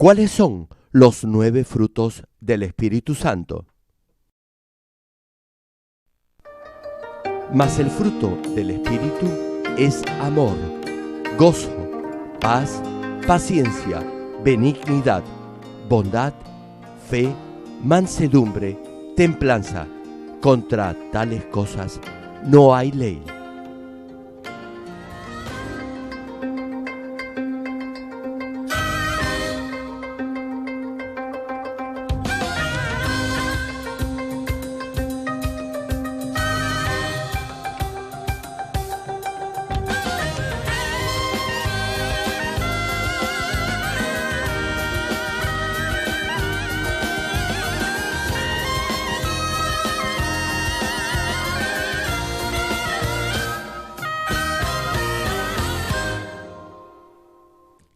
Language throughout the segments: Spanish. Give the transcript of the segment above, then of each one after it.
¿Cuáles son los 9 frutos del Espíritu Santo? Mas el fruto del Espíritu es amor, gozo, paz, paciencia, benignidad, bondad, fe, mansedumbre, templanza. Contra tales cosas no hay ley.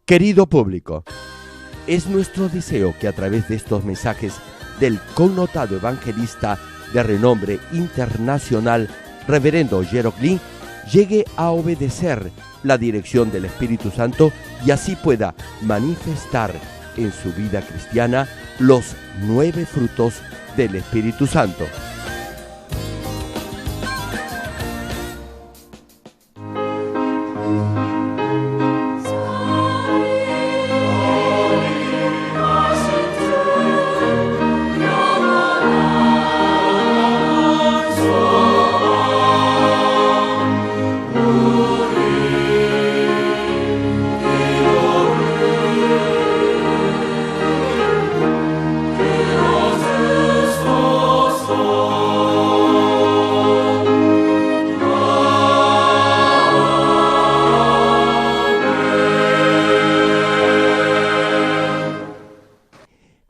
Querido público, es nuestro deseo que a través de estos mensajes del connotado evangelista de renombre internacional, Reverendo Gerald Green, llegue a obedecer la dirección del Espíritu Santo y así pueda manifestar en su vida cristiana los 9 frutos del Espíritu Santo.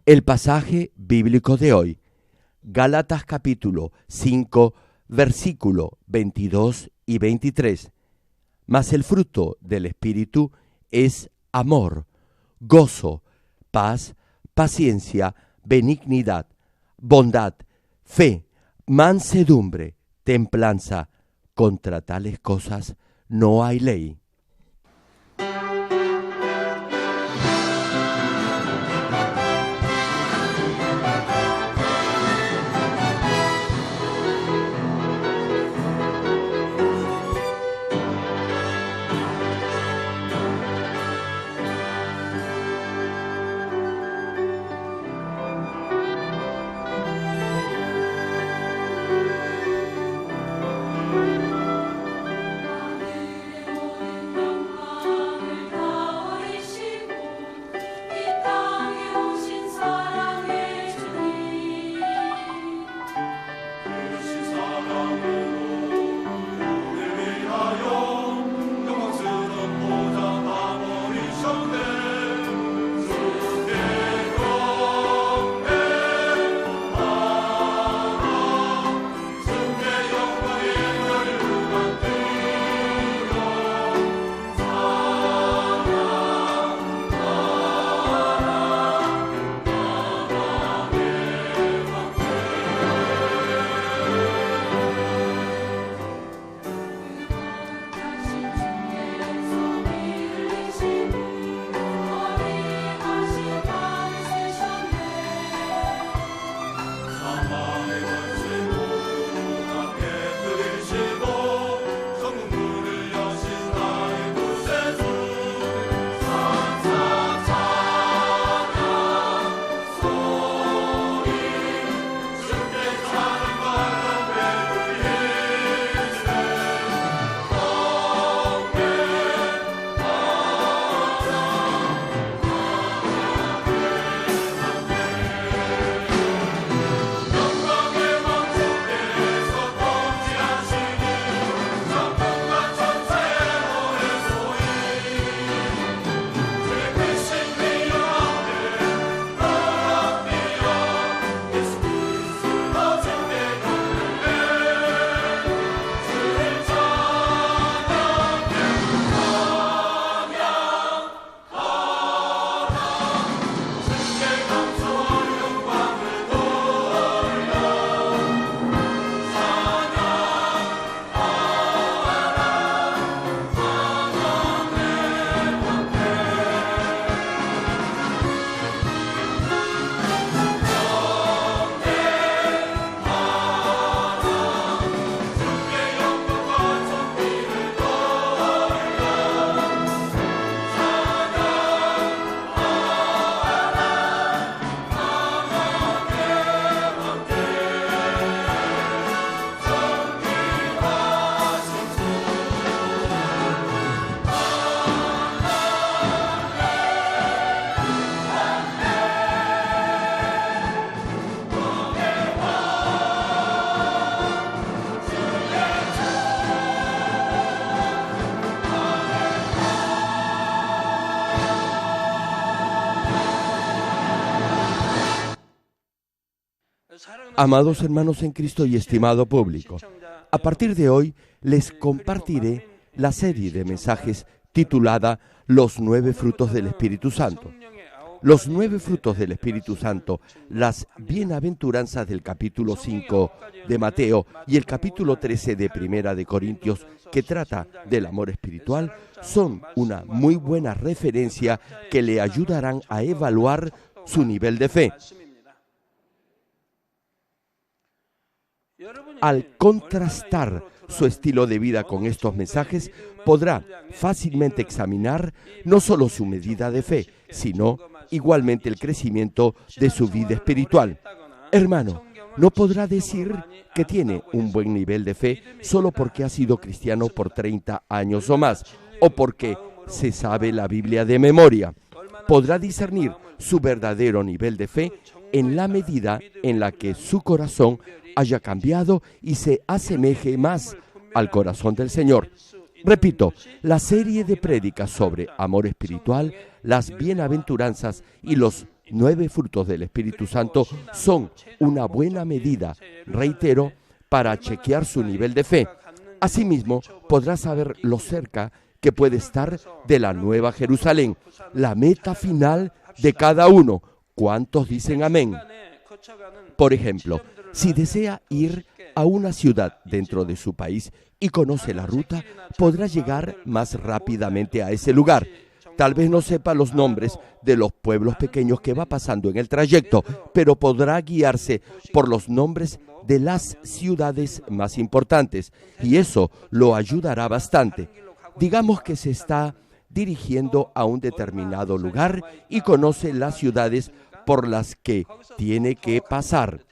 El pasaje bíblico de hoy, Gálatas capítulo 5, versículo 22 y 23. Mas el fruto del Espíritu es amor, gozo, paz, paciencia, benignidad, bondad, fe, mansedumbre, templanza. Contra tales cosas no hay ley. Amados hermanos en Cristo y estimado público, a partir de hoy les compartiré la serie de mensajes titulada Los 9 frutos del Espíritu Santo. Los 9 frutos del Espíritu Santo, las bienaventuranzas del capítulo 5 de Mateo y el capítulo 13 de Primera de Corintios, que trata del amor espiritual, son una muy buena referencia que le ayudarán a evaluar su nivel de fe. Al contrastar su estilo de vida con estos mensajes, podrá fácilmente examinar no solo su medida de fe, sino igualmente el crecimiento de su vida espiritual. Hermano, no podrá decir que tiene un buen nivel de fe solo porque ha sido cristiano por 30 años o más, o porque se sabe la Biblia de memoria. Podrá discernir su verdadero nivel de fe en la medida en la que su corazón haya cambiado y se asemeje más al corazón del Señor. Repito, la serie de prédicas sobre amor espiritual, las bienaventuranzas y los 9 frutos del Espíritu Santo son una buena medida, reitero, para chequear su nivel de fe. Asimismo, podrá saber lo cerca que puede estar de la Nueva Jerusalén, la meta final de cada uno. ¿Cuántos dicen amén? Por ejemplo, si desea ir a una ciudad dentro de su país y conoce la ruta, podrá llegar más rápidamente a ese lugar. Tal vez no sepa los nombres de los pueblos pequeños que va pasando en el trayecto, pero podrá guiarse por los nombres de las ciudades más importantes, y eso lo ayudará bastante. Digamos que se está dirigiendo a un determinado lugar y conoce las ciudades por las que tiene que pasar.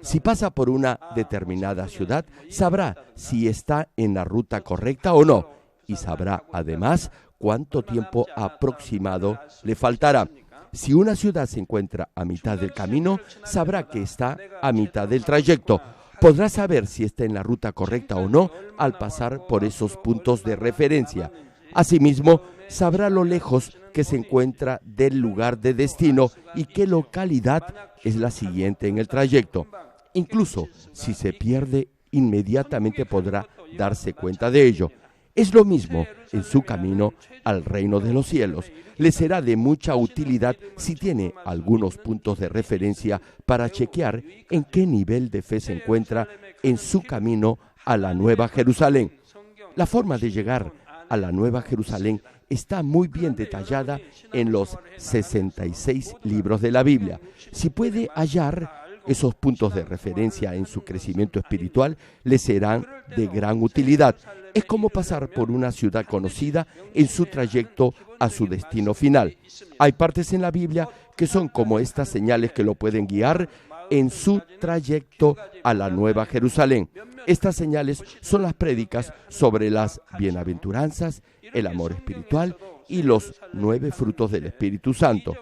Si pasa por una determinada ciudad, sabrá si está en la ruta correcta o no, y sabrá además cuánto tiempo aproximado le faltará. Si una ciudad se encuentra a mitad del camino, sabrá que está a mitad del trayecto. Podrá saber si está en la ruta correcta o no al pasar por esos puntos de referencia. Asimismo, sabrá lo lejos que se encuentra del lugar de destino y qué localidad es la siguiente en el trayecto. Incluso si se pierde, inmediatamente podrá darse cuenta de ello. Es lo mismo en su camino al reino de los cielos. Le será de mucha utilidad si tiene algunos puntos de referencia para chequear en qué nivel de fe se encuentra en su camino a la Nueva Jerusalén. La forma de llegar a la Nueva Jerusalén está muy bien detallada en los 66 libros de la Biblia. Si puede hallar esos puntos de referencia en su crecimiento espiritual, le serán de gran utilidad. Es como pasar por una ciudad conocida en su trayecto a su destino final. Hay partes en la Biblia que son como estas señales que lo pueden guiar en su trayecto a la Nueva Jerusalén. Estas señales son las prédicas sobre las bienaventuranzas, el amor espiritual y los 9 frutos del Espíritu Santo.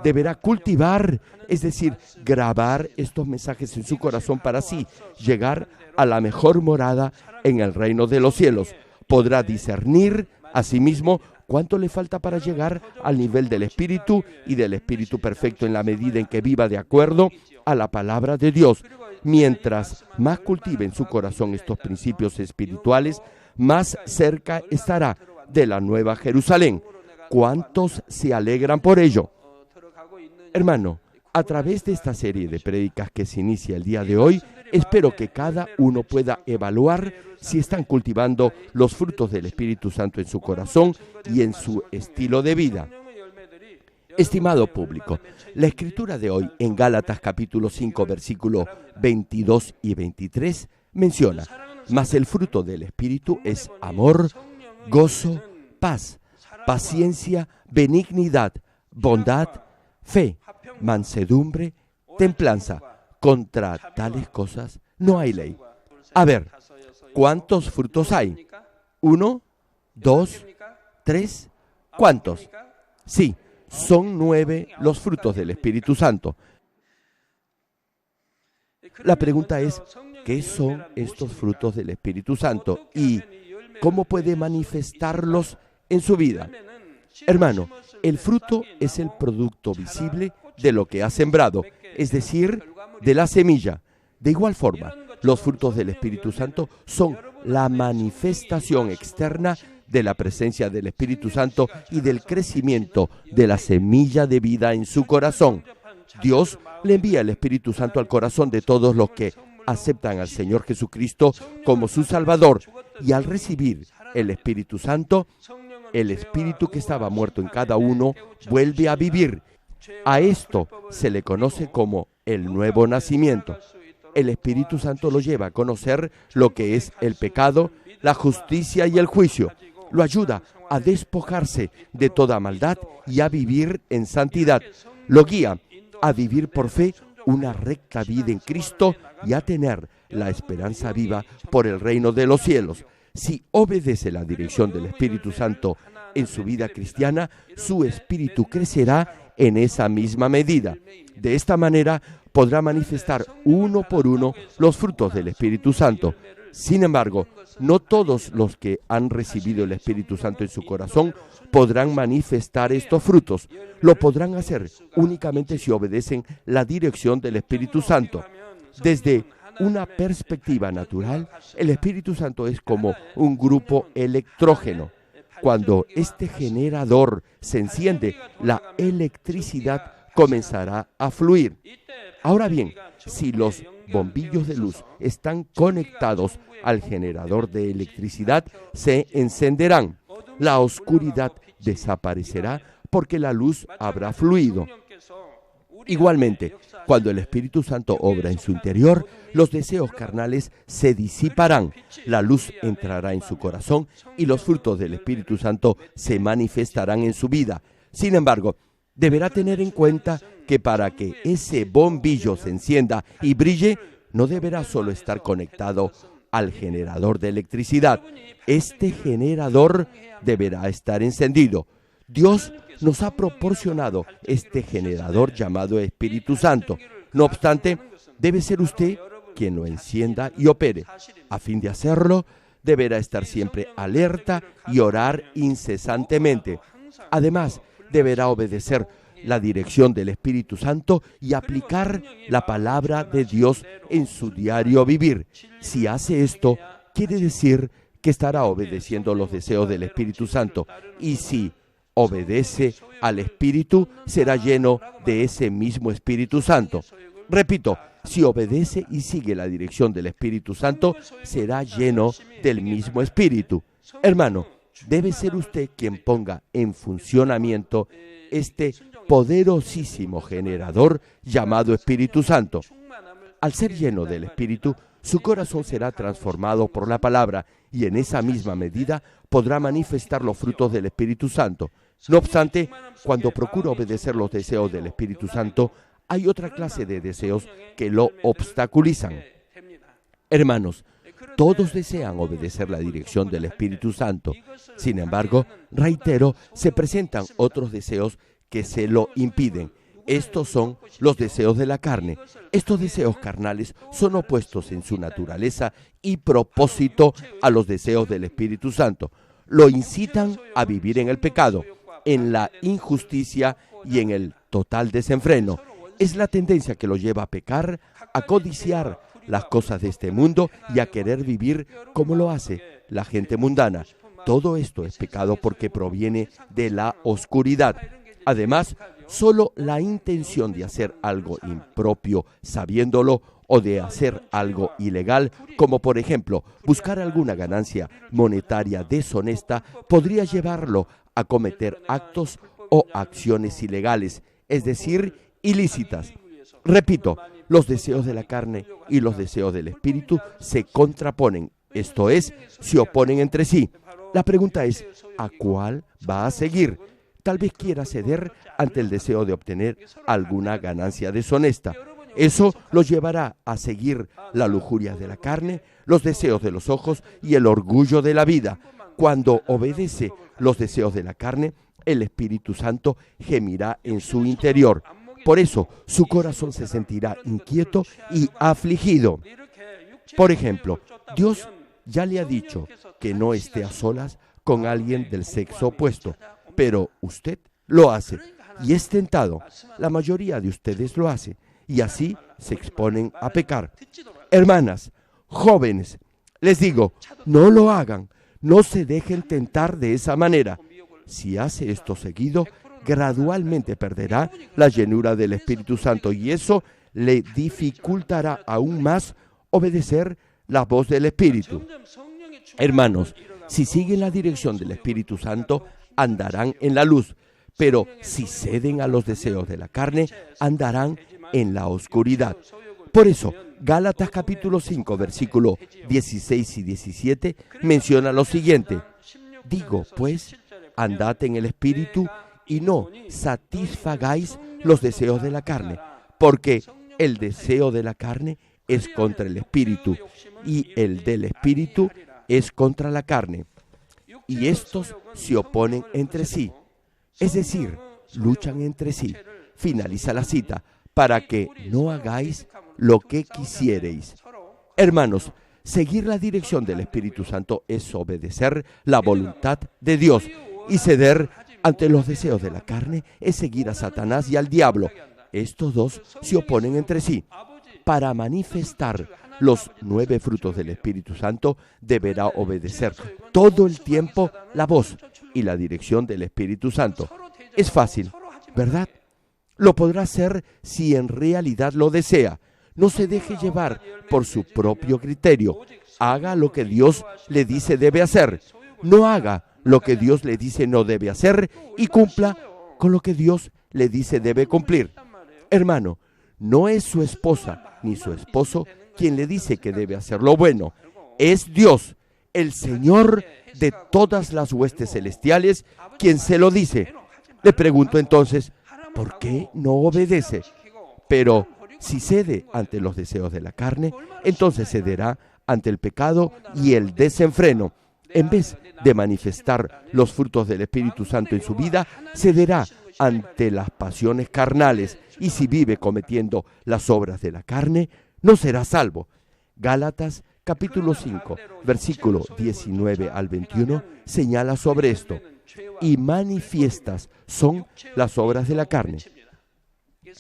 Deberá cultivar, es decir, grabar estos mensajes en su corazón para así llegar a la mejor morada en el reino de los cielos. Podrá discernir, asimismo, cuánto le falta para llegar al nivel del Espíritu y del Espíritu perfecto en la medida en que viva de acuerdo a la palabra de Dios. Mientras más cultive en su corazón estos principios espirituales, más cerca estará de la Nueva Jerusalén. ¿Cuántos se alegran por ello? Hermano, a través de esta serie de prédicas que se inicia el día de hoy, espero que cada uno pueda evaluar si están cultivando los frutos del Espíritu Santo en su corazón y en su estilo de vida. Estimado público, la escritura de hoy en Gálatas capítulo 5, versículo 22 y 23 menciona: mas el fruto del Espíritu es amor, gozo, paz, paciencia, benignidad, bondad, fe, mansedumbre, templanza. Contra tales cosas no hay ley. A ver, ¿cuántos frutos hay? ¿1, 2, 3? ¿Cuántos? Sí, son 9 los frutos del Espíritu Santo. La pregunta es, ¿qué son estos frutos del Espíritu Santo y cómo puede manifestarlos en su vida? Hermano, el fruto es el producto visible de lo que ha sembrado, es decir, de la semilla. De igual forma, los frutos del Espíritu Santo son la manifestación externa de la presencia del Espíritu Santo y del crecimiento de la semilla de vida en su corazón. Dios le envía el Espíritu Santo al corazón de todos los que aceptan al Señor Jesucristo como su Salvador, y al recibir el Espíritu Santo, el Espíritu que estaba muerto en cada uno vuelve a vivir. A esto se le conoce como el nuevo nacimiento. El Espíritu Santo lo lleva a conocer lo que es el pecado, la justicia y el juicio. Lo ayuda a despojarse de toda maldad y a vivir en santidad. Lo guía a vivir por fe una recta vida en Cristo y a tener la esperanza viva por el reino de los cielos. Si obedece la dirección del Espíritu Santo en su vida cristiana, su espíritu crecerá en esa misma medida. De esta manera podrá manifestar uno por uno los frutos del Espíritu Santo. Sin embargo, no todos los que han recibido el Espíritu Santo en su corazón podrán manifestar estos frutos. Lo podrán hacer únicamente si obedecen la dirección del Espíritu Santo. Desde una perspectiva natural, el Espíritu Santo es como un grupo electrógeno. Cuando este generador se enciende, la electricidad comenzará a fluir. Ahora bien, si los bombillos de luz están conectados al generador de electricidad, se encenderán. La oscuridad desaparecerá porque la luz habrá fluido. Igualmente, cuando el Espíritu Santo obra en su interior, los deseos carnales se disiparán, la luz entrará en su corazón y los frutos del Espíritu Santo se manifestarán en su vida. Sin embargo, deberá tener en cuenta que para que ese bombillo se encienda y brille, no deberá solo estar conectado al generador de electricidad. Este generador deberá estar encendido. Dios nos ha proporcionado este generador llamado Espíritu Santo. No obstante, debe ser usted quien lo encienda y opere. A fin de hacerlo, deberá estar siempre alerta y orar incesantemente. Además, deberá obedecer la dirección del Espíritu Santo y aplicar la palabra de Dios en su diario vivir. Si hace esto, quiere decir que estará obedeciendo los deseos del Espíritu Santo. Y si obedece al Espíritu, será lleno de ese mismo Espíritu Santo. Repito, si obedece y sigue la dirección del Espíritu Santo, será lleno del mismo Espíritu. Hermano, debe ser usted quien ponga en funcionamiento este poderosísimo generador llamado Espíritu Santo. Al ser lleno del Espíritu, su corazón será transformado por la palabra y en esa misma medida podrá manifestar los frutos del Espíritu Santo. No obstante, cuando procura obedecer los deseos del Espíritu Santo, hay otra clase de deseos que lo obstaculizan. Hermanos, todos desean obedecer la dirección del Espíritu Santo. Sin embargo, reitero, se presentan otros deseos que se lo impiden. Estos son los deseos de la carne. Estos deseos carnales son opuestos en su naturaleza y propósito a los deseos del Espíritu Santo. Lo incitan a vivir en el pecado, en la injusticia y en el total desenfreno. Es la tendencia que lo lleva a pecar, a codiciar las cosas de este mundo y a querer vivir como lo hace la gente mundana. Todo esto es pecado porque proviene de la oscuridad. Además, solo la intención de hacer algo impropio sabiéndolo o de hacer algo ilegal, como por ejemplo buscar alguna ganancia monetaria deshonesta, podría llevarlo a cometer actos o acciones ilegales, es decir, ilícitas. Repito, los deseos de la carne y los deseos del espíritu se contraponen, esto es, se oponen entre sí. La pregunta es, ¿a cuál va a seguir? Tal vez quiera ceder ante el deseo de obtener alguna ganancia deshonesta. Eso lo llevará a seguir la lujuria de la carne, los deseos de los ojos y el orgullo de la vida. Cuando obedece los deseos de la carne, el Espíritu Santo gemirá en su interior. Por eso, su corazón se sentirá inquieto y afligido. Por ejemplo, Dios ya le ha dicho que no esté a solas con alguien del sexo opuesto, pero usted lo hace y es tentado. La mayoría de ustedes lo hace. y así se exponen a pecar. Hermanas, jóvenes, les digo, no lo hagan, no se dejen tentar de esa manera. Si hace esto seguido, gradualmente perderá la llenura del Espíritu Santo y eso le dificultará aún más obedecer la voz del Espíritu. Hermanos, si siguen la dirección del Espíritu Santo, andarán en la luz, pero si ceden a los deseos de la carne, andarán en la oscuridad. Por eso, Gálatas capítulo 5, versículo 16 y 17 menciona lo siguiente: digo, pues, andad en el Espíritu y no satisfagáis los deseos de la carne, porque el deseo de la carne es contra el Espíritu y el del Espíritu es contra la carne. Y estos se oponen entre sí, es decir, luchan entre sí. Finaliza la cita, para que no hagáis lo que quisiereis. Hermanos, seguir la dirección del Espíritu Santo es obedecer la voluntad de Dios, y ceder ante los deseos de la carne es seguir a Satanás y al diablo. Estos dos se oponen entre sí. Para manifestar los 9 frutos del Espíritu Santo, deberá obedecer todo el tiempo la voz y la dirección del Espíritu Santo. Es fácil, ¿verdad? Lo podrá hacer si en realidad lo desea. No se deje llevar por su propio criterio. Haga lo que Dios le dice debe hacer. No haga lo que Dios le dice no debe hacer y cumpla con lo que Dios le dice debe cumplir. Hermano, no es su esposa ni su esposo quien le dice que debe hacer lo bueno. Es Dios, el Señor de todas las huestes celestiales, quien se lo dice. Le pregunto entonces, ¿por qué no obedece? Pero si cede ante los deseos de la carne, entonces cederá ante el pecado y el desenfreno. En vez de manifestar los frutos del Espíritu Santo en su vida, cederá ante las pasiones carnales, y si vive cometiendo las obras de la carne, no será salvo. Gálatas capítulo 5, versículo 19 al 21 señala sobre esto: y manifiestas son las obras de la carne.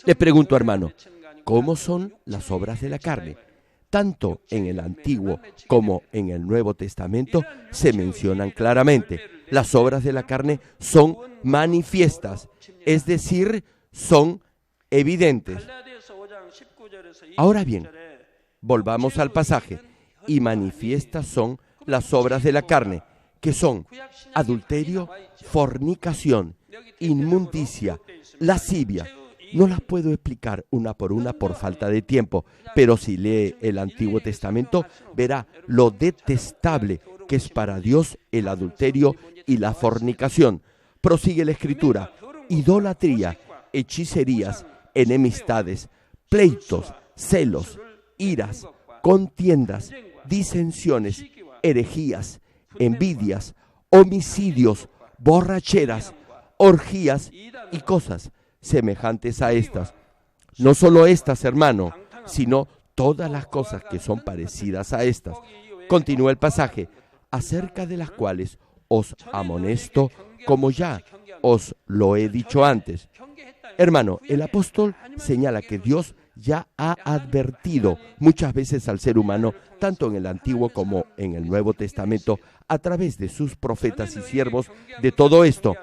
Le pregunto, hermano, ¿cómo son las obras de la carne? Tanto en el Antiguo como en el Nuevo Testamento se mencionan claramente. Las obras de la carne son manifiestas, es decir, son evidentes. Ahora bien, volvamos al pasaje. Y manifiestas son las obras de la carne, que son adulterio, fornicación, inmundicia, lascivia. No las puedo explicar una por falta de tiempo, pero si lee el Antiguo Testamento, verá lo detestable que es para Dios el adulterio y la fornicación. Prosigue la Escritura: idolatría, hechicerías, enemistades, pleitos, celos, iras, contiendas, disensiones, herejías, envidias, homicidios, borracheras, orgías y cosas semejantes a estas. No solo estas, hermano, sino todas las cosas que son parecidas a estas. Continúa el pasaje: acerca de las cuales os amonesto, como ya os lo he dicho antes. Hermano, el apóstol señala que Dios ya ha advertido muchas veces al ser humano, tanto en el Antiguo como en el Nuevo Testamento, a través de sus profetas y siervos, de todo esto.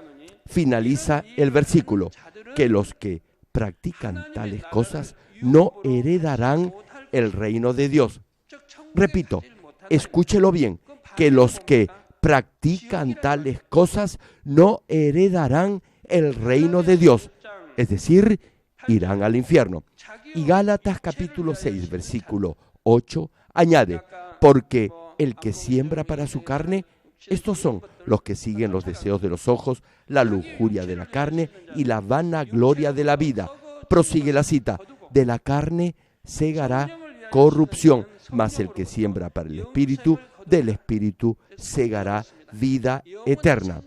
Finaliza el versículo: que los que practican tales cosas no heredarán el reino de Dios. Repito, escúchelo bien: que los que practican tales cosas no heredarán el reino de Dios, es decir, irán al infierno. Y Gálatas capítulo 6, versículo 8 añade: porque el que siembra para su carne, estos son los que siguen los deseos de los ojos, la lujuria de la carne y la vanagloria de la vida. Prosigue la cita: de la carne segará corrupción, mas el que siembra para el Espíritu, del Espíritu segará vida eterna.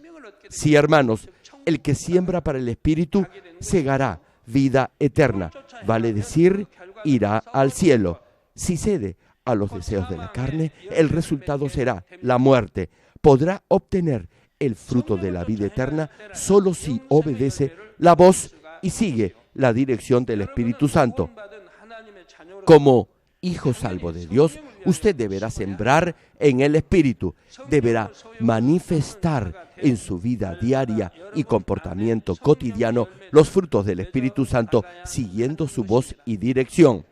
Sí, hermanos, el que siembra para el Espíritu segará vida eterna, vale decir, irá al cielo. Si cede a los deseos de la carne, el resultado será la muerte. Podrá obtener el fruto de la vida eterna solo si obedece la voz y sigue la dirección del Espíritu Santo. Como hijo salvo de Dios, usted deberá sembrar en el Espíritu, deberá manifestar en su vida diaria y comportamiento cotidiano los frutos del Espíritu Santo siguiendo su voz y dirección.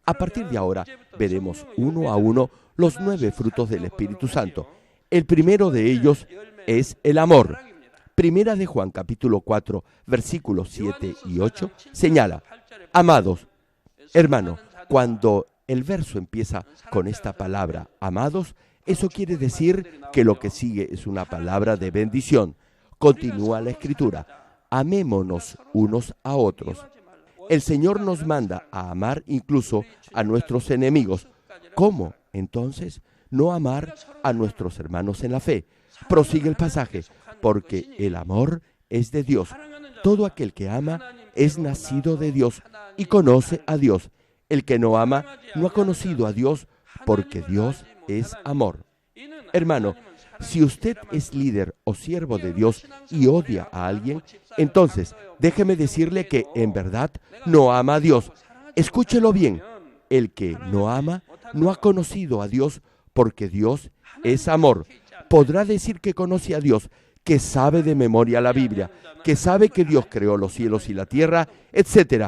A partir de ahora veremos uno a uno los 9 frutos del Espíritu Santo. El primero de ellos es el amor. Primera de Juan capítulo 4, versículos 7 y 8 señala: amados, hermano, cuando el verso empieza con esta palabra, amados, eso quiere decir que lo que sigue es una palabra de bendición. Continúa la Escritura: amémonos unos a otros. El Señor nos manda a amar incluso a nuestros enemigos. ¿Cómo, entonces, no amar a nuestros hermanos en la fe? Prosigue el pasaje: porque el amor es de Dios. Todo aquel que ama es nacido de Dios y conoce a Dios. El que no ama no ha conocido a Dios, porque Dios es amor. Hermano, si usted es líder o siervo de Dios y odia a alguien, entonces déjeme decirle que en verdad no ama a Dios. Escúchelo bien: el que no ama no ha conocido a Dios, porque Dios es amor. Podrá decir que conoce a Dios, que sabe de memoria la Biblia, que sabe que Dios creó los cielos y la tierra, etc.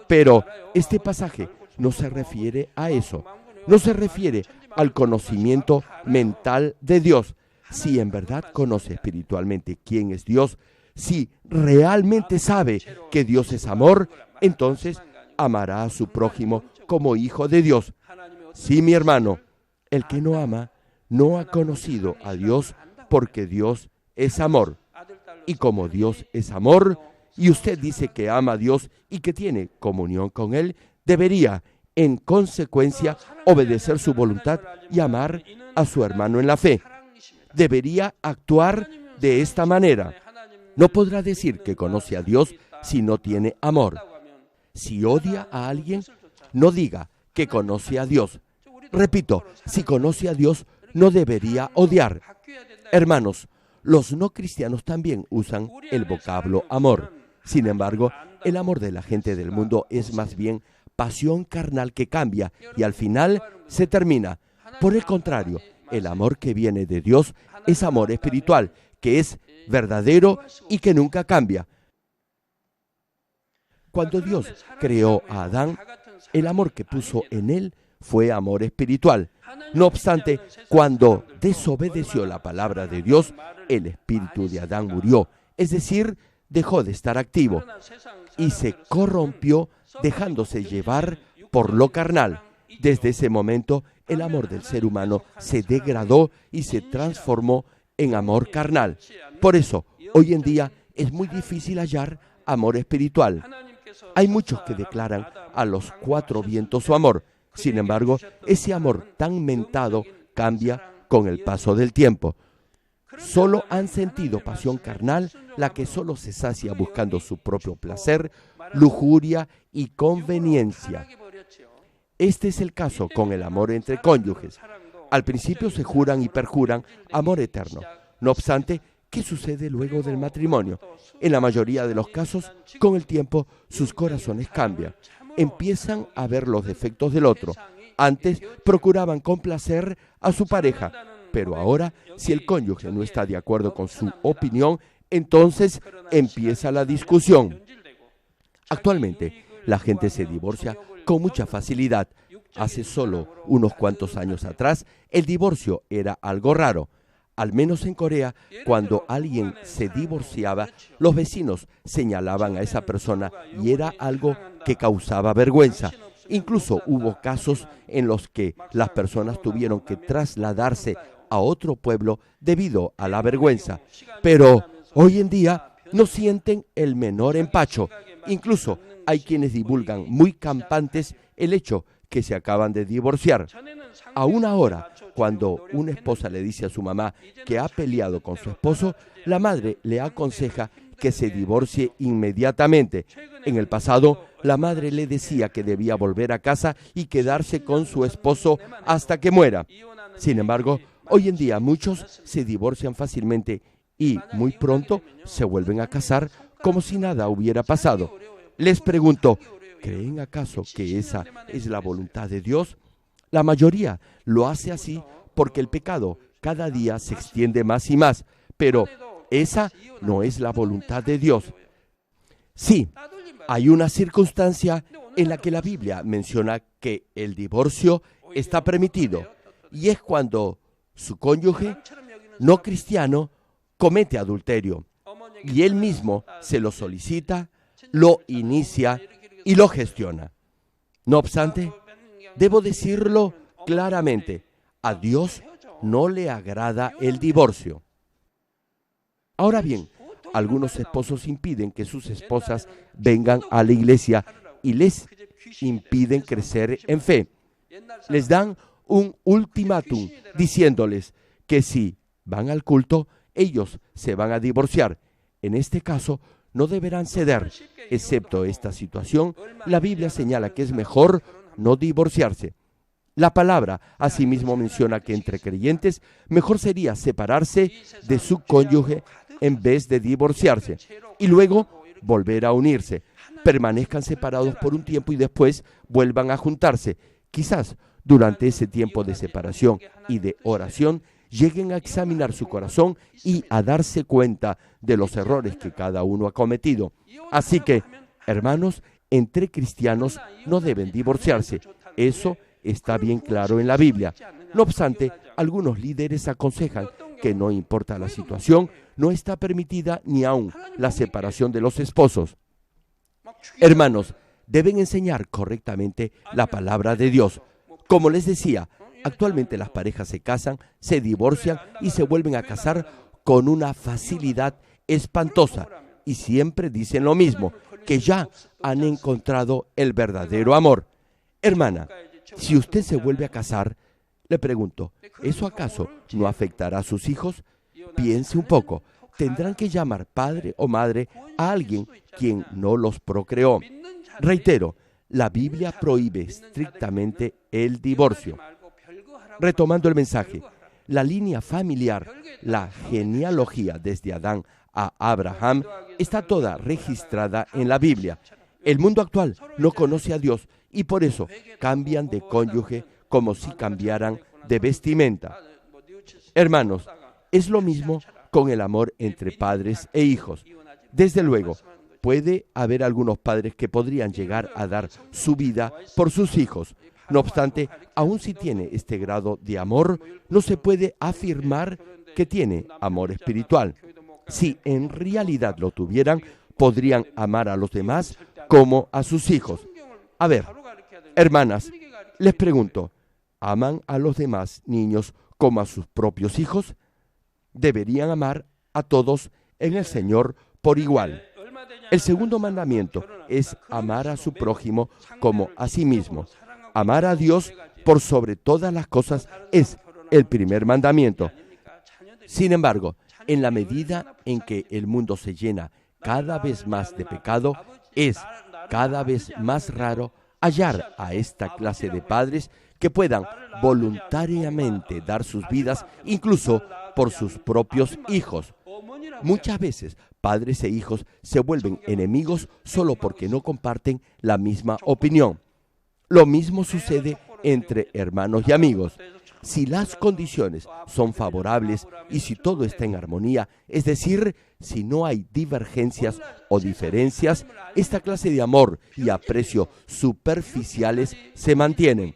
Pero este pasaje no se refiere a eso. No se refiere al conocimiento mental de Dios. Si en verdad conoce espiritualmente quién es Dios, si realmente sabe que Dios es amor, entonces amará a su prójimo como hijo de Dios. Sí, mi hermano, el que no ama no ha conocido a Dios, porque Dios es amor. Y como Dios es amor, y usted dice que ama a Dios y que tiene comunión con Él, debería, en consecuencia, obedecer su voluntad y amar a su hermano en la fe. Debería actuar de esta manera. No podrá decir que conoce a Dios si no tiene amor. Si odia a alguien, no diga que conoce a Dios. Repito, si conoce a Dios, no debería odiar. Hermanos, los no cristianos también usan el vocablo amor. Sin embargo, el amor de la gente del mundo es más bien pasión carnal que cambia y al final se termina. Por el contrario, el amor que viene de Dios es amor espiritual, que es verdadero y que nunca cambia. Cuando Dios creó a Adán, el amor que puso en él fue amor espiritual. No obstante, cuando desobedeció la palabra de Dios, el espíritu de Adán murió, es decir, dejó de estar activo y se corrompió, dejándose llevar por lo carnal. Desde ese momento, el amor del ser humano se degradó y se transformó en amor carnal. Por eso, hoy en día es muy difícil hallar amor espiritual. Hay muchos que declaran a los 4 vientos su amor. Sin embargo, ese amor tan mentado cambia con el paso del tiempo. Solo han sentido pasión carnal, la que solo se sacia buscando su propio placer, lujuria y conveniencia. Este es el caso con el amor entre cónyuges. Al principio se juran y perjuran amor eterno. No obstante, ¿qué sucede luego del matrimonio? En la mayoría de los casos, con el tiempo, sus corazones cambian. Empiezan a ver los defectos del otro. Antes procuraban complacer a su pareja, pero ahora, si el cónyuge no está de acuerdo con su opinión, entonces empieza la discusión. Actualmente, la gente se divorcia con mucha facilidad. Hace solo unos cuantos años atrás, el divorcio era algo raro. Al menos en Corea, cuando alguien se divorciaba, los vecinos señalaban a esa persona y era algo que causaba vergüenza. Incluso hubo casos en los que las personas tuvieron que trasladarse a otro pueblo debido a la vergüenza. Pero hoy en día no sienten el menor empacho. Incluso hay quienes divulgan muy campantes el hecho que se acaban de divorciar. Aún ahora, cuando una esposa le dice a su mamá que ha peleado con su esposo, la madre le aconseja que se divorcie inmediatamente. En el pasado, la madre le decía que debía volver a casa y quedarse con su esposo hasta que muera. Sin embargo, hoy en día muchos se divorcian fácilmente y muy pronto se vuelven a casar como si nada hubiera pasado. Les pregunto, ¿Creen acaso que esa es la voluntad de Dios? La mayoría lo hace así porque el pecado cada día se extiende más y más, pero esa no es la voluntad de Dios. Sí, hay una circunstancia en la que la Biblia menciona que el divorcio está permitido, y es cuando su cónyuge no cristiano comete adulterio, y él mismo se lo solicita, lo inicia y lo gestiona. No obstante, debo decirlo claramente, a Dios no le agrada el divorcio. Ahora bien, algunos esposos impiden que sus esposas vengan a la iglesia y les impiden crecer en fe. Les dan un ultimátum diciéndoles que si van al culto, ellos se van a divorciar. En este caso, no deberán ceder. Excepto esta situación, la Biblia señala que es mejor no divorciarse. La palabra asimismo menciona que entre creyentes mejor sería separarse de su cónyuge en vez de divorciarse y luego volver a unirse. Permanezcan separados por un tiempo y después vuelvan a juntarse. Quizás durante ese tiempo de separación y de oración lleguen a examinar su corazón y a darse cuenta de los errores que cada uno ha cometido. Así que, hermanos, entre cristianos no deben divorciarse. Eso está bien claro en la Biblia. No obstante, algunos líderes aconsejan que no importa la situación, no está permitida ni aún la separación de los esposos. Hermanos, deben enseñar correctamente la palabra de Dios. Como les decía, actualmente las parejas se casan, se divorcian y se vuelven a casar con una facilidad espantosa. Y siempre dicen lo mismo, que ya han encontrado el verdadero amor. Hermana, si usted se vuelve a casar, le pregunto, ¿eso acaso no afectará a sus hijos? Piense un poco. Tendrán que llamar padre o madre a alguien quien no los procreó. Reitero, la Biblia prohíbe estrictamente el divorcio. Retomando el mensaje, la línea familiar, la genealogía desde Adán a Abraham, está toda registrada en la Biblia. El mundo actual no conoce a Dios y por eso cambian de cónyuge como si cambiaran de vestimenta. Hermanos, es lo mismo con el amor entre padres e hijos. Desde luego, puede haber algunos padres que podrían llegar a dar su vida por sus hijos. No obstante, aun si tiene este grado de amor, no se puede afirmar que tiene amor espiritual. Si en realidad lo tuvieran, podrían amar a los demás como a sus hijos. A ver, hermanas, les pregunto, ¿aman a los demás niños como a sus propios hijos? Deberían amar a todos en el Señor por igual. El segundo mandamiento es amar a su prójimo como a sí mismo. Amar a Dios por sobre todas las cosas es el primer mandamiento. Sin embargo, en la medida en que el mundo se llena cada vez más de pecado, es cada vez más raro hallar a esta clase de padres que puedan voluntariamente dar sus vidas incluso por sus propios hijos. Muchas veces padres e hijos se vuelven enemigos solo porque no comparten la misma opinión. Lo mismo sucede entre hermanos y amigos. Si las condiciones son favorables y si todo está en armonía, es decir, si no hay divergencias o diferencias, esta clase de amor y aprecio superficiales se mantienen.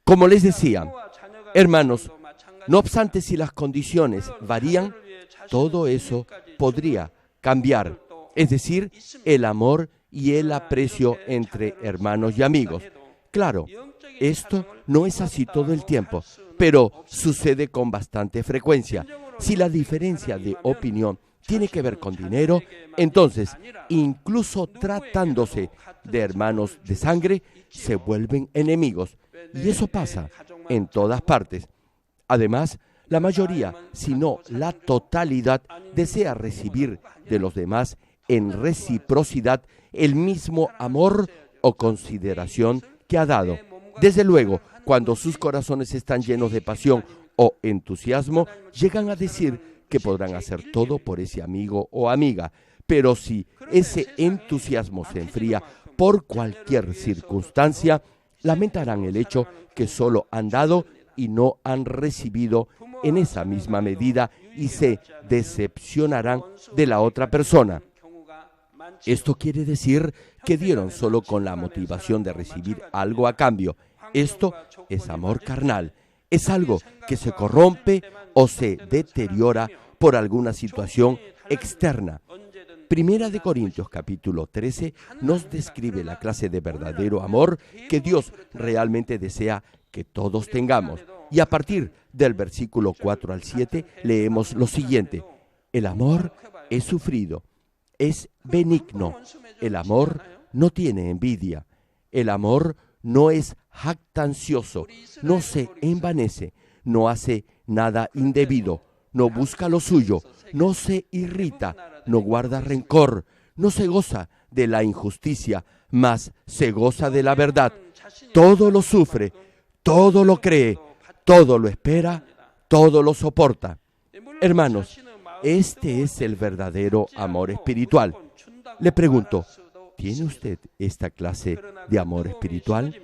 Como les decía, hermanos, no obstante si las condiciones varían, todo eso podría cambiar. Es decir, el amor y el aprecio entre hermanos y amigos. Claro, esto no es así todo el tiempo, pero sucede con bastante frecuencia. Si la diferencia de opinión tiene que ver con dinero, entonces, incluso tratándose de hermanos de sangre, se vuelven enemigos. Y eso pasa en todas partes. Además, la mayoría, si no la totalidad, desea recibir de los demás en reciprocidad el mismo amor o consideración que ha dado. Desde luego, cuando sus corazones están llenos de pasión o entusiasmo, llegan a decir que podrán hacer todo por ese amigo o amiga. Pero si ese entusiasmo se enfría por cualquier circunstancia, lamentarán el hecho que solo han dado y no han recibido en esa misma medida y se decepcionarán de la otra persona. Esto quiere decir que dieron solo con la motivación de recibir algo a cambio. Esto es amor carnal. Es algo que se corrompe o se deteriora por alguna situación externa. Primera de Corintios capítulo 13 nos describe la clase de verdadero amor que Dios realmente desea que todos tengamos. Y a partir del versículo 4 al 7 leemos lo siguiente: el amor es sufrido, es benigno, el amor no tiene envidia, el amor no es jactancioso, no se envanece, no hace nada indebido, no busca lo suyo, no se irrita, no guarda rencor, no se goza de la injusticia, mas se goza de la verdad. Todo lo sufre, todo lo cree, todo lo espera, todo lo soporta. Hermanos, este es el verdadero amor espiritual. Le pregunto, ¿tiene usted esta clase de amor espiritual?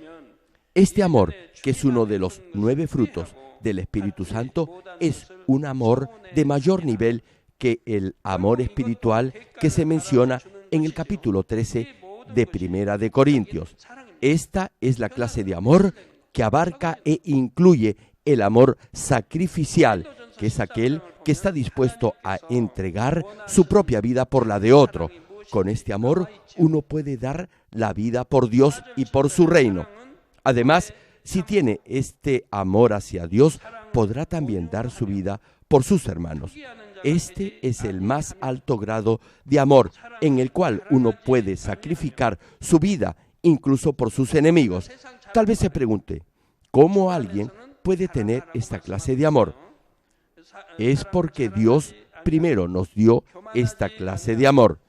Este amor, que es uno de los 9 frutos del Espíritu Santo, es un amor de mayor nivel que el amor espiritual que se menciona en el capítulo 13 de Primera de Corintios. Esta es la clase de amor que abarca e incluye el amor sacrificial, que es aquel que está dispuesto a entregar su propia vida por la de otro. Con este amor uno puede dar la vida por Dios y por su reino. Además, si tiene este amor hacia Dios, podrá también dar su vida por sus hermanos. Este es el más alto grado de amor en el cual uno puede sacrificar su vida incluso por sus enemigos. Tal vez se pregunte, ¿cómo alguien puede tener esta clase de amor? Es porque Dios primero nos dio esta clase de amor.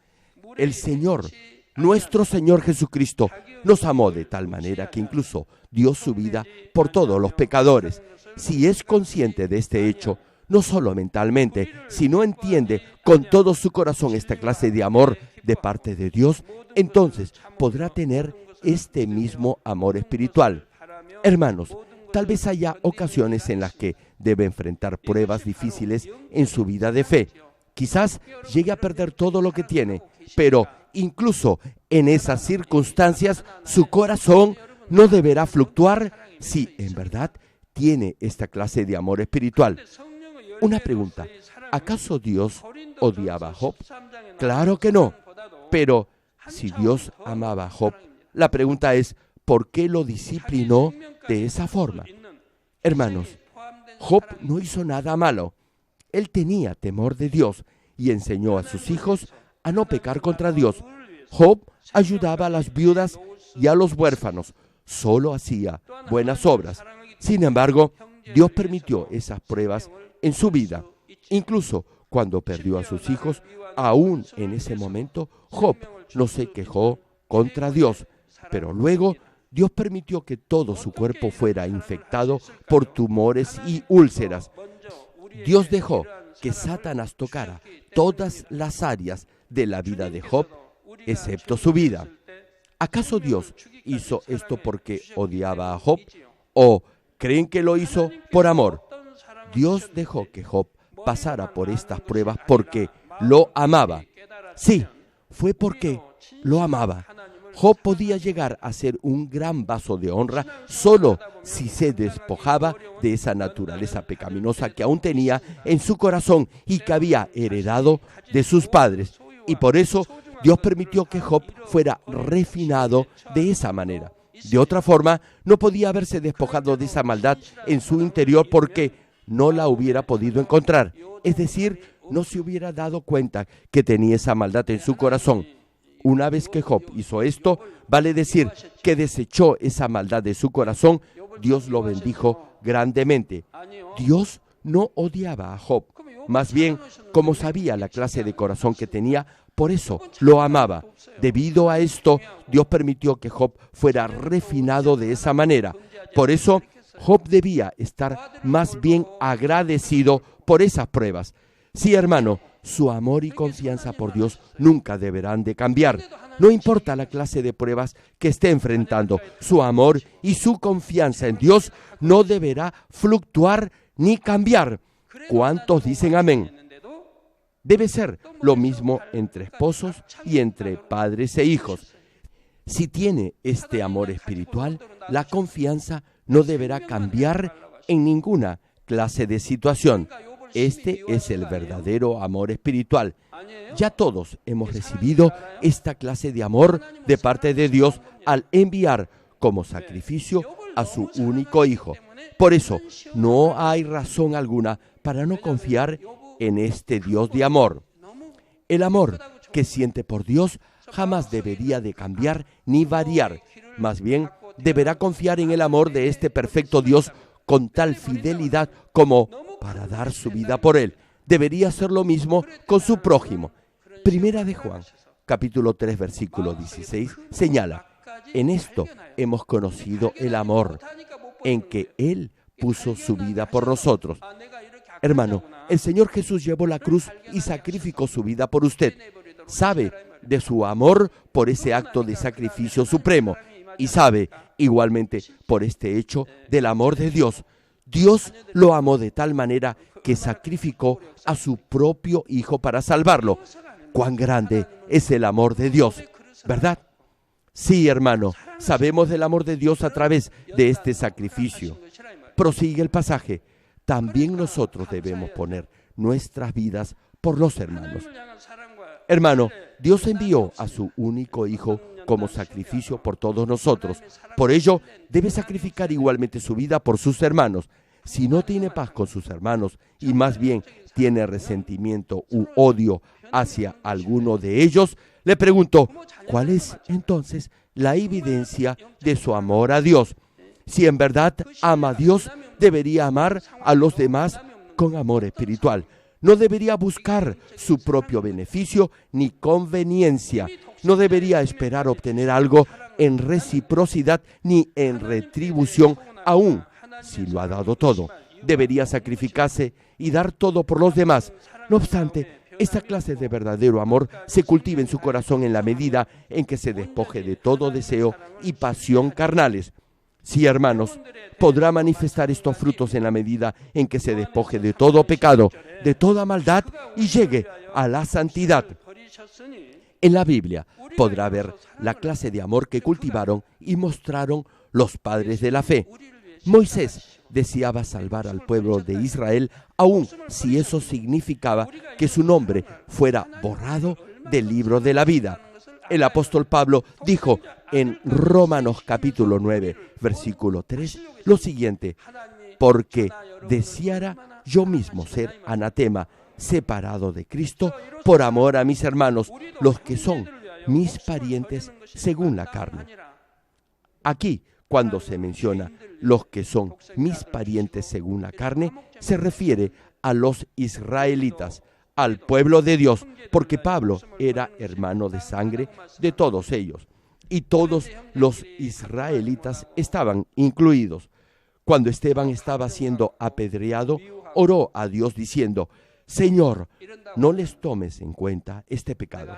El Señor, nuestro Señor Jesucristo, nos amó de tal manera que incluso dio su vida por todos los pecadores. Si es consciente de este hecho, no solo mentalmente, sino entiende con todo su corazón esta clase de amor de parte de Dios, entonces podrá tener este mismo amor espiritual. Hermanos, tal vez haya ocasiones en las que debe enfrentar pruebas difíciles en su vida de fe. Quizás llegue a perder todo lo que tiene, pero incluso en esas circunstancias su corazón no deberá fluctuar si en verdad tiene esta clase de amor espiritual. Una pregunta, ¿acaso Dios odiaba a Job? Claro que no, pero si Dios amaba a Job, la pregunta es, ¿por qué lo disciplinó de esa forma? Hermanos, Job no hizo nada malo. Él tenía temor de Dios y enseñó a sus hijos a no pecar contra Dios. Job ayudaba a las viudas y a los huérfanos. Solo hacía buenas obras. Sin embargo, Dios permitió esas pruebas en su vida. Incluso cuando perdió a sus hijos, aún en ese momento, Job no se quejó contra Dios. Pero luego, Dios permitió que todo su cuerpo fuera infectado por tumores y úlceras. Dios dejó que Satanás tocara todas las áreas de la vida de Job, excepto su vida. ¿Acaso Dios hizo esto porque odiaba a Job? ¿O creen que lo hizo por amor? Dios dejó que Job pasara por estas pruebas porque lo amaba. Sí, fue porque lo amaba. Job podía llegar a ser un gran vaso de honra solo si se despojaba de esa naturaleza pecaminosa que aún tenía en su corazón y que había heredado de sus padres. Y por eso Dios permitió que Job fuera refinado de esa manera. De otra forma, no podía haberse despojado de esa maldad en su interior porque no la hubiera podido encontrar. Es decir, no se hubiera dado cuenta que tenía esa maldad en su corazón. Una vez que Job hizo esto, vale decir que desechó esa maldad de su corazón, Dios lo bendijo grandemente. Dios no odiaba a Job. Más bien, como sabía la clase de corazón que tenía, por eso lo amaba. Debido a esto, Dios permitió que Job fuera refinado de esa manera. Por eso, Job debía estar más bien agradecido por esas pruebas. Sí, hermano, su amor y confianza por Dios nunca deberán de cambiar. No importa la clase de pruebas que esté enfrentando, su amor y su confianza en Dios no deberá fluctuar ni cambiar. ¿Cuántos dicen amén? Debe ser lo mismo entre esposos y entre padres e hijos. Si tiene este amor espiritual, la confianza no deberá cambiar en ninguna clase de situación. Este es el verdadero amor espiritual. Ya todos hemos recibido esta clase de amor de parte de Dios al enviar como sacrificio a su único Hijo. Por eso, no hay razón alguna para no confiar en este Dios de amor. El amor que siente por Dios jamás debería de cambiar ni variar. Más bien, deberá confiar en el amor de este perfecto Dios con tal fidelidad como para dar su vida por Él. Debería hacer lo mismo con su prójimo. Primera de Juan, capítulo 3, versículo 16, señala: en esto hemos conocido el amor, en que Él puso su vida por nosotros. Hermano, el Señor Jesús llevó la cruz y sacrificó su vida por usted. Sabe de su amor por ese acto de sacrificio supremo y sabe igualmente por este hecho del amor de Dios. Dios lo amó de tal manera que sacrificó a su propio Hijo para salvarlo. ¡Cuán grande es el amor de Dios! ¿Verdad? Sí, hermano, sabemos del amor de Dios a través de este sacrificio. Prosigue el pasaje. También nosotros debemos poner nuestras vidas por los hermanos. Hermano, Dios envió a su único Hijo como sacrificio por todos nosotros. Por ello, debe sacrificar igualmente su vida por sus hermanos. Si no tiene paz con sus hermanos y más bien tiene resentimiento u odio hacia alguno de ellos, le pregunto, ¿cuál es entonces la evidencia de su amor a Dios? Si en verdad ama a Dios, debería amar a los demás con amor espiritual. No debería buscar su propio beneficio ni conveniencia. No debería esperar obtener algo en reciprocidad ni en retribución, aún si lo ha dado todo. Debería sacrificarse y dar todo por los demás. No obstante, esta clase de verdadero amor se cultiva en su corazón en la medida en que se despoje de todo deseo y pasión carnales. Sí, hermanos, podrá manifestar estos frutos en la medida en que se despoje de todo pecado, de toda maldad y llegue a la santidad. En la Biblia podrá ver la clase de amor que cultivaron y mostraron los padres de la fe. Moisés deseaba salvar al pueblo de Israel, aun si eso significaba que su nombre fuera borrado del libro de la vida. El apóstol Pablo dijo en Romanos capítulo 9, versículo 3, lo siguiente: porque deseara yo mismo ser anatema, separado de Cristo, por amor a mis hermanos, los que son mis parientes según la carne. Aquí, cuando se menciona los que son mis parientes según la carne, se refiere a los israelitas, al pueblo de Dios, porque Pablo era hermano de sangre de todos ellos, y todos los israelitas estaban incluidos. Cuando Esteban estaba siendo apedreado, oró a Dios diciendo: Señor, no les tomes en cuenta este pecado.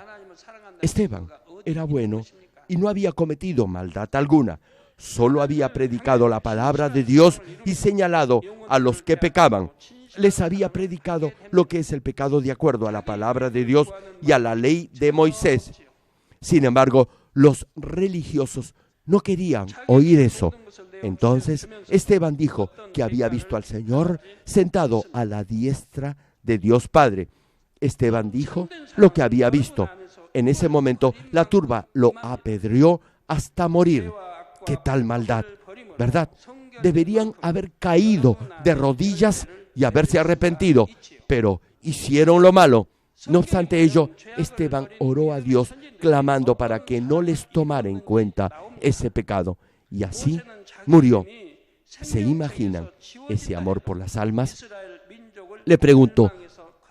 Esteban era bueno y no había cometido maldad alguna. Solo había predicado la palabra de Dios y señalado a los que pecaban. Les había predicado lo que es el pecado de acuerdo a la palabra de Dios y a la ley de Moisés. Sin embargo, los religiosos no querían oír eso. Entonces Esteban dijo que había visto al Señor sentado a la diestra de Dios Padre. Esteban dijo lo que había visto. En ese momento la turba lo apedreó hasta morir. ¡Qué tal maldad! ¿Verdad? Deberían haber caído de rodillas y haberse arrepentido, pero hicieron lo malo. No obstante ello, Esteban oró a Dios clamando para que no les tomara en cuenta ese pecado. Y así murió. ¿Se imaginan ese amor por las almas? Le pregunto,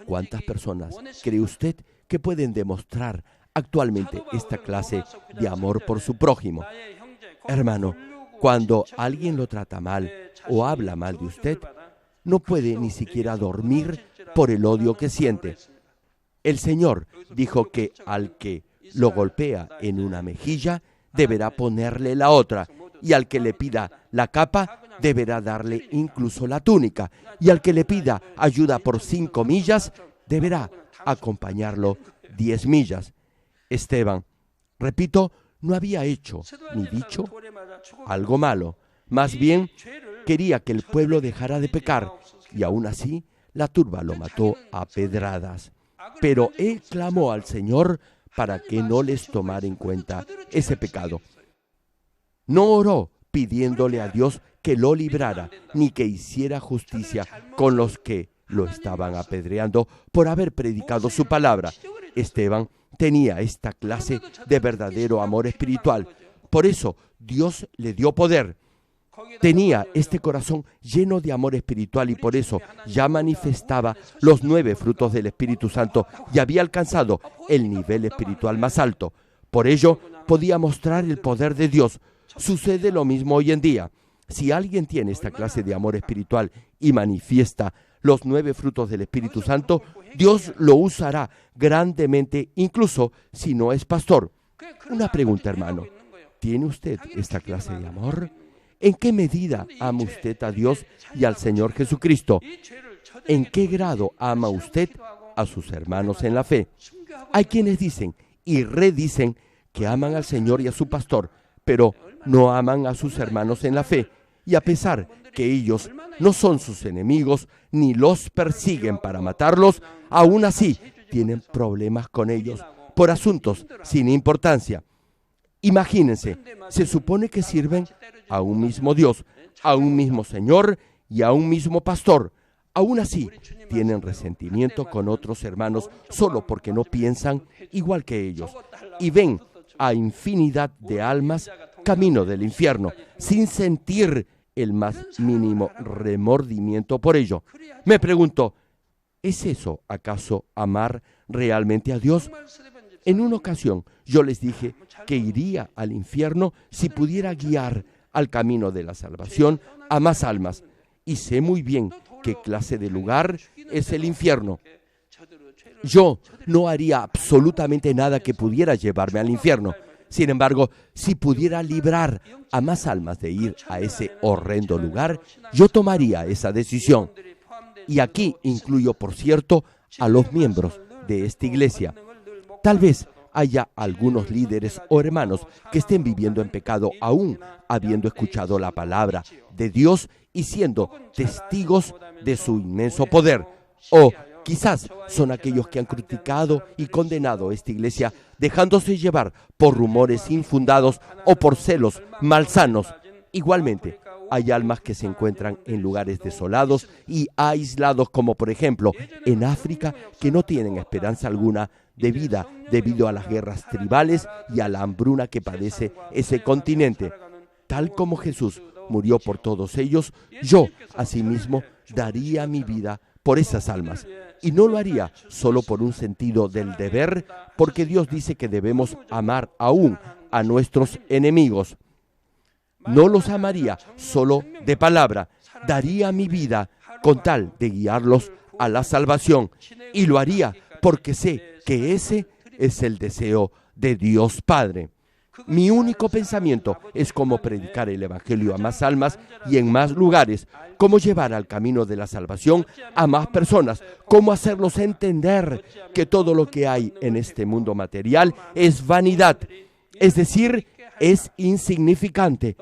¿cuántas personas cree usted que pueden demostrar actualmente esta clase de amor por su prójimo? Hermano, cuando alguien lo trata mal o habla mal de usted, no puede ni siquiera dormir por el odio que siente. El Señor dijo que al que lo golpea en una mejilla, deberá ponerle la otra, y al que le pida la capa, deberá darle incluso la túnica, y al que le pida ayuda por 5 millas, deberá acompañarlo 10 millas. Esteban, repito, no había hecho ni dicho algo malo. Más bien, quería que el pueblo dejara de pecar, y aún así, la turba lo mató a pedradas. Pero él clamó al Señor para que no les tomara en cuenta ese pecado. No oró pidiéndole a Dios que lo librara, ni que hiciera justicia con los que lo estaban apedreando por haber predicado su palabra. Esteban tenía esta clase de verdadero amor espiritual. Por eso Dios le dio poder. Tenía este corazón lleno de amor espiritual y por eso ya manifestaba los 9 frutos del Espíritu Santo y había alcanzado el nivel espiritual más alto. Por ello, podía mostrar el poder de Dios. Sucede lo mismo hoy en día. Si alguien tiene esta clase de amor espiritual y manifiesta los 9 frutos del Espíritu Santo, Dios lo usará grandemente, incluso si no es pastor. Una pregunta, hermano. ¿Tiene usted esta clase de amor? ¿En qué medida ama usted a Dios y al Señor Jesucristo? ¿En qué grado ama usted a sus hermanos en la fe? Hay quienes dicen y redicen que aman al Señor y a su pastor, pero no aman a sus hermanos en la fe. Y a pesar que ellos no son sus enemigos ni los persiguen para matarlos, aún así tienen problemas con ellos por asuntos sin importancia. Imagínense, se supone que sirven a un mismo Dios, a un mismo Señor y a un mismo pastor. Aún así, tienen resentimiento con otros hermanos solo porque no piensan igual que ellos y ven a infinidad de almas camino del infierno sin sentir el más mínimo remordimiento por ello. Me pregunto, ¿es eso acaso amar realmente a Dios? En una ocasión yo les dije que iría al infierno si pudiera guiar al camino de la salvación a más almas. Y sé muy bien qué clase de lugar es el infierno. Yo no haría absolutamente nada que pudiera llevarme al infierno. Sin embargo, si pudiera librar a más almas de ir a ese horrendo lugar, yo tomaría esa decisión. Y aquí incluyo, por cierto, a los miembros de esta iglesia. Tal vez haya algunos líderes o hermanos que estén viviendo en pecado aún habiendo escuchado la palabra de Dios y siendo testigos de su inmenso poder. O quizás son aquellos que han criticado y condenado esta iglesia dejándose llevar por rumores infundados o por celos malsanos. Igualmente, hay almas que se encuentran en lugares desolados y aislados, como por ejemplo en África, que no tienen esperanza alguna de vida debido a las guerras tribales y a la hambruna que padece ese continente. Tal como Jesús murió por todos ellos, yo asimismo daría mi vida por esas almas. Y no lo haría solo por un sentido del deber, porque Dios dice que debemos amar aún a nuestros enemigos. No los amaría solo de palabra, daría mi vida con tal de guiarlos a la salvación. Y lo haría porque sé que ese es el deseo de Dios Padre. Mi único pensamiento es cómo predicar el Evangelio a más almas y en más lugares, cómo llevar al camino de la salvación a más personas, cómo hacerlos entender que todo lo que hay en este mundo material es vanidad es decir, es insignificante,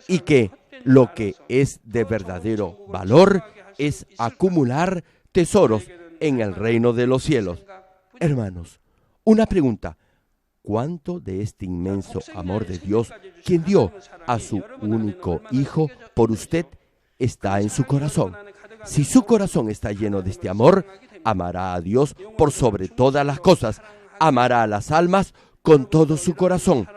y que lo que es de verdadero valor es acumular tesoros en el reino de los cielos. Hermanos, una pregunta: ¿cuánto de este inmenso amor de Dios, quien dio a su único Hijo por usted, está en su corazón? Si su corazón está lleno de este amor, amará a Dios por sobre todas las cosas, amará a las almas con todo su corazón.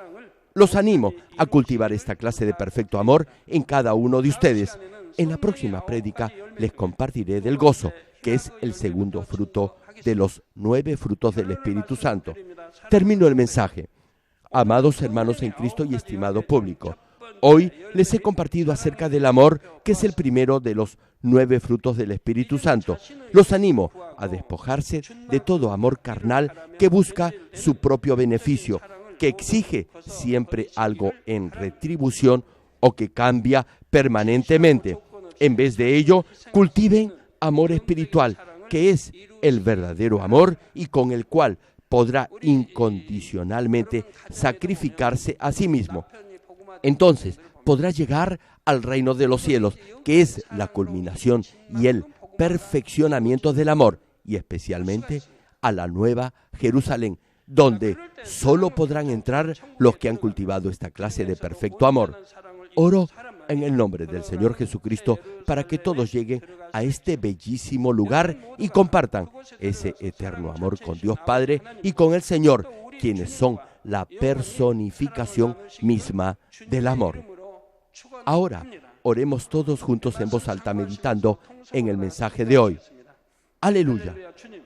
Los animo a cultivar esta clase de perfecto amor en cada uno de ustedes. En la próxima prédica les compartiré del gozo, que es el segundo fruto de los 9 frutos del Espíritu Santo. Termino el mensaje. Amados hermanos en Cristo y estimado público, hoy les he compartido acerca del amor, que es el primero de los 9 frutos del Espíritu Santo. Los animo a despojarse de todo amor carnal que busca su propio beneficio, que exige siempre algo en retribución o que cambia permanentemente. En vez de ello, cultiven amor espiritual, que es el verdadero amor y con el cual podrá incondicionalmente sacrificarse a sí mismo. Entonces podrá llegar al reino de los cielos, que es la culminación y el perfeccionamiento del amor, y especialmente a la Nueva Jerusalén, donde solo podrán entrar los que han cultivado esta clase de perfecto amor. Oro en el nombre del Señor Jesucristo para que todos lleguen a este bellísimo lugar y compartan ese eterno amor con Dios Padre y con el Señor, quienes son la personificación misma del amor. Ahora, oremos todos juntos en voz alta, meditando en el mensaje de hoy. Aleluya.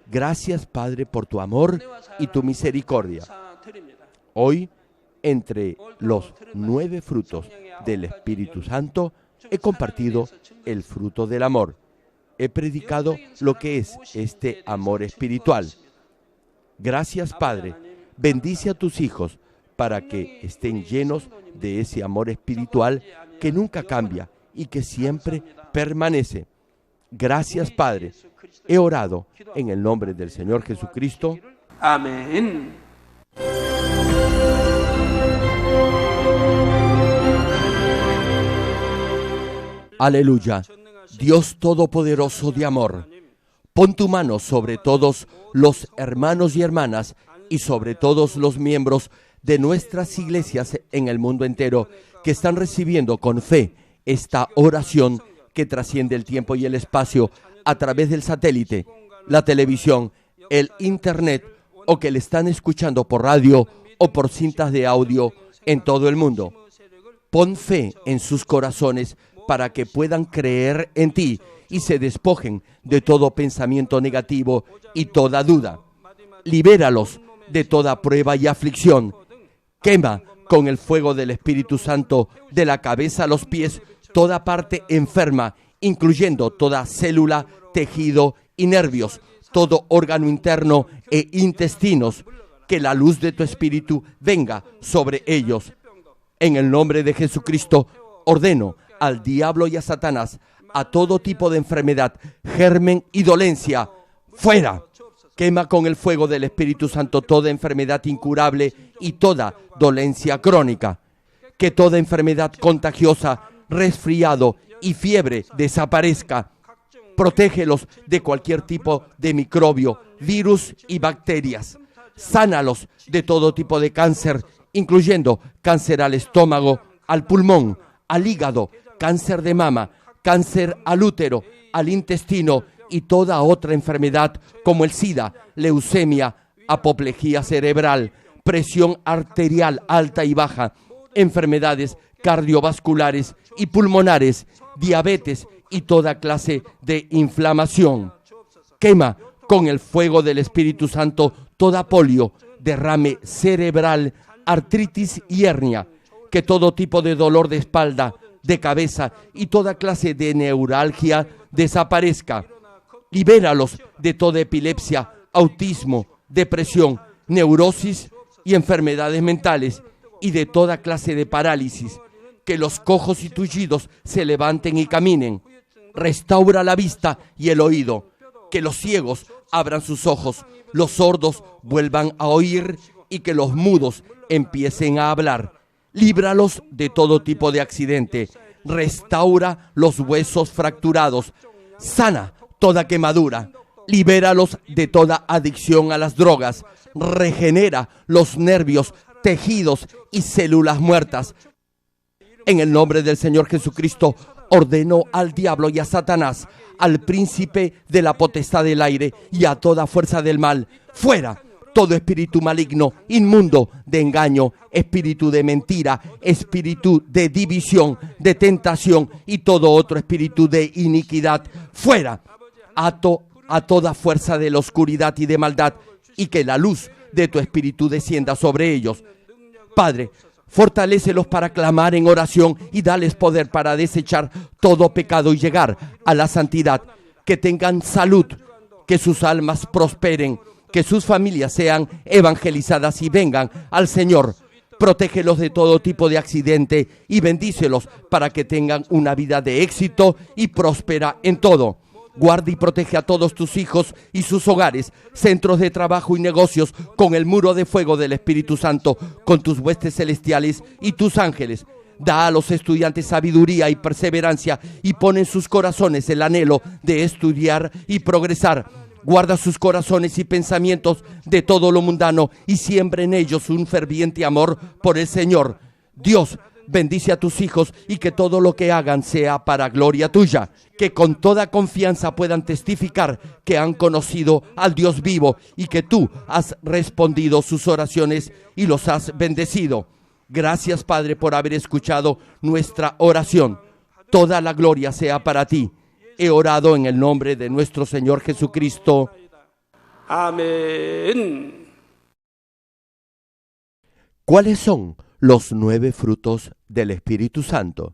Gracias, Padre, por tu amor y tu misericordia. Hoy, entre los 9 frutos del Espíritu Santo, he compartido el fruto del amor. He predicado lo que es este amor espiritual. Gracias, Padre. Bendice a tus hijos para que estén llenos de ese amor espiritual que nunca cambia y que siempre permanece. Gracias, Padre. He orado en el nombre del Señor Jesucristo. Amén. Aleluya. Dios Todopoderoso de amor, pon tu mano sobre todos los hermanos y hermanas y sobre todos los miembros de nuestras iglesias en el mundo entero que están recibiendo con fe esta oración que trasciende el tiempo y el espacio a través del satélite, la televisión, el internet, o que le están escuchando por radio o por cintas de audio en todo el mundo. Pon fe en sus corazones para que puedan creer en ti y se despojen de todo pensamiento negativo y toda duda. Libéralos de toda prueba y aflicción. Quema con el fuego del Espíritu Santo de la cabeza a los pies toda parte enferma, incluyendo toda célula, tejido y nervios, todo órgano interno e intestinos. Que la luz de tu Espíritu venga sobre ellos. En el nombre de Jesucristo, ordeno al diablo y a Satanás, a todo tipo de enfermedad, germen y dolencia, fuera. Quema con el fuego del Espíritu Santo toda enfermedad incurable y toda dolencia crónica. Que toda enfermedad contagiosa, resfriado y fiebre desaparezca. Protégelos de cualquier tipo de microbio, virus y bacterias. Sánalos de todo tipo de cáncer, incluyendo cáncer al estómago, al pulmón, al hígado, cáncer de mama, cáncer al útero, al intestino y toda otra enfermedad como el SIDA, leucemia, apoplejía cerebral, presión arterial alta y baja, enfermedades cardiovasculares y pulmonares, diabetes y toda clase de inflamación. Quema con el fuego del Espíritu Santo toda polio, derrame cerebral, artritis y hernia. Que todo tipo de dolor de espalda, de cabeza y toda clase de neuralgia desaparezca. Libéralos de toda epilepsia, autismo, depresión, neurosis y enfermedades mentales y de toda clase de parálisis. Que los cojos y tullidos se levanten y caminen. Restaura la vista y el oído. Que los ciegos abran sus ojos, los sordos vuelvan a oír y que los mudos empiecen a hablar. Líbralos de todo tipo de accidente. Restaura los huesos fracturados. Sana toda quemadura. Libéralos de toda adicción a las drogas. Regenera los nervios, tejidos y células muertas. En el nombre del Señor Jesucristo, ordeno al diablo y a Satanás, al príncipe de la potestad del aire y a toda fuerza del mal, fuera todo espíritu maligno, inmundo, de engaño, espíritu de mentira, espíritu de división, de tentación y todo otro espíritu de iniquidad, fuera. Ato a toda fuerza de la oscuridad y de maldad, y que la luz de tu espíritu descienda sobre ellos. Padre, fortalécelos para clamar en oración y dales poder para desechar todo pecado y llegar a la santidad. Que tengan salud, que sus almas prosperen, que sus familias sean evangelizadas y vengan al Señor. Protégelos de todo tipo de accidente y bendícelos para que tengan una vida de éxito y próspera en todo. Guarda y protege a todos tus hijos y sus hogares, centros de trabajo y negocios con el muro de fuego del Espíritu Santo, con tus huestes celestiales y tus ángeles. Da a los estudiantes sabiduría y perseverancia y pon en sus corazones el anhelo de estudiar y progresar. Guarda sus corazones y pensamientos de todo lo mundano y siembra en ellos un ferviente amor por el Señor. Dios, bendice a tus hijos y que todo lo que hagan sea para gloria tuya. Que con toda confianza puedan testificar que han conocido al Dios vivo y que tú has respondido sus oraciones y los has bendecido. Gracias, Padre, por haber escuchado nuestra oración. Toda la gloria sea para ti. He orado en el nombre de nuestro Señor Jesucristo. Amén. ¿Cuáles son los 9 frutos del Espíritu Santo?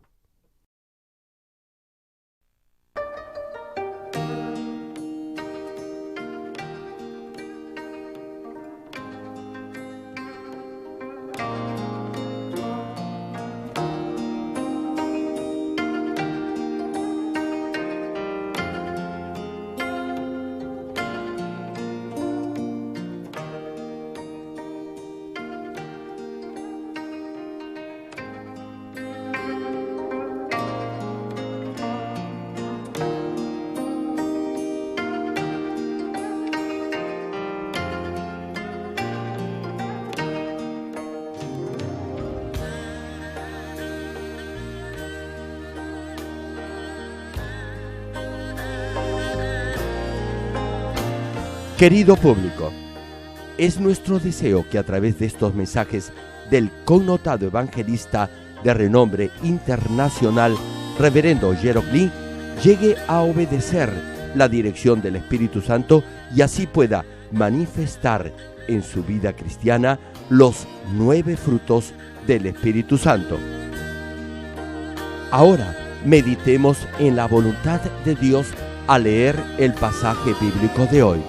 Querido público, es nuestro deseo que a través de estos mensajes del connotado evangelista de renombre internacional, Reverendo Jérôme Lee, llegue a obedecer la dirección del Espíritu Santo y así pueda manifestar en su vida cristiana los 9 frutos del Espíritu Santo. Ahora meditemos en la voluntad de Dios al leer el pasaje bíblico de hoy.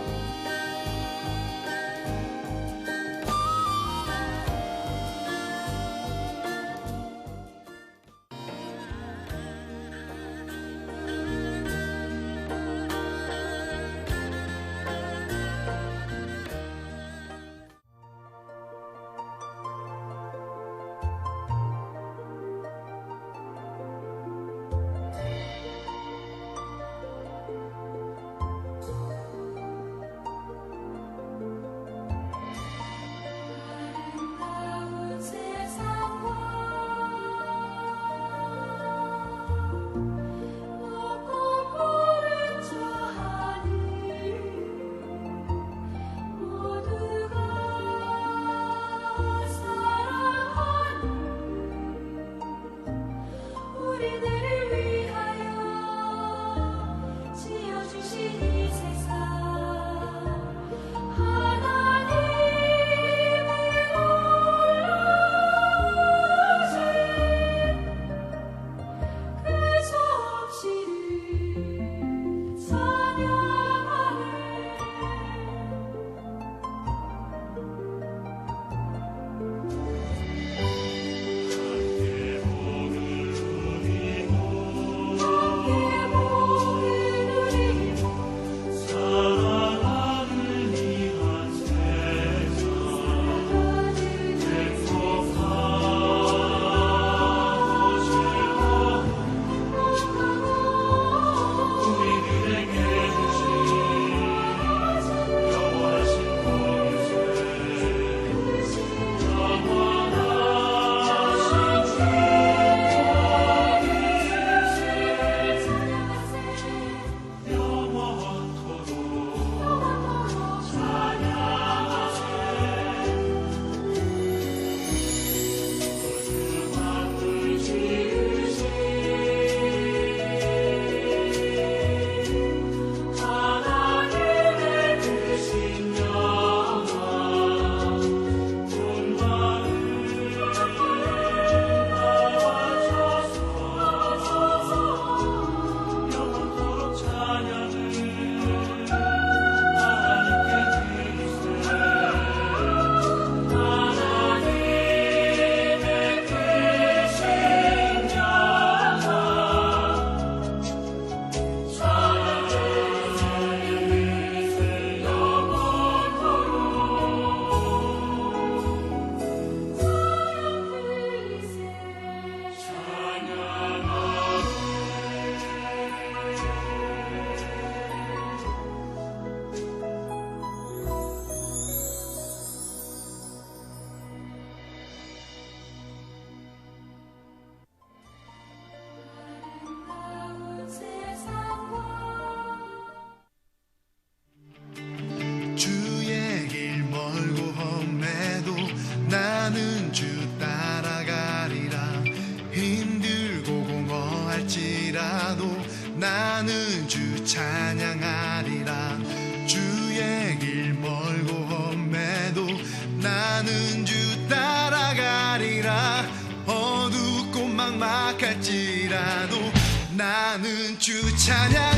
막할지라도 나는 주 찬양하리라. 주의 길 멀고 험해도 나는 주 따라가리라. 어둡고 막막할지라도 나는 주 찬양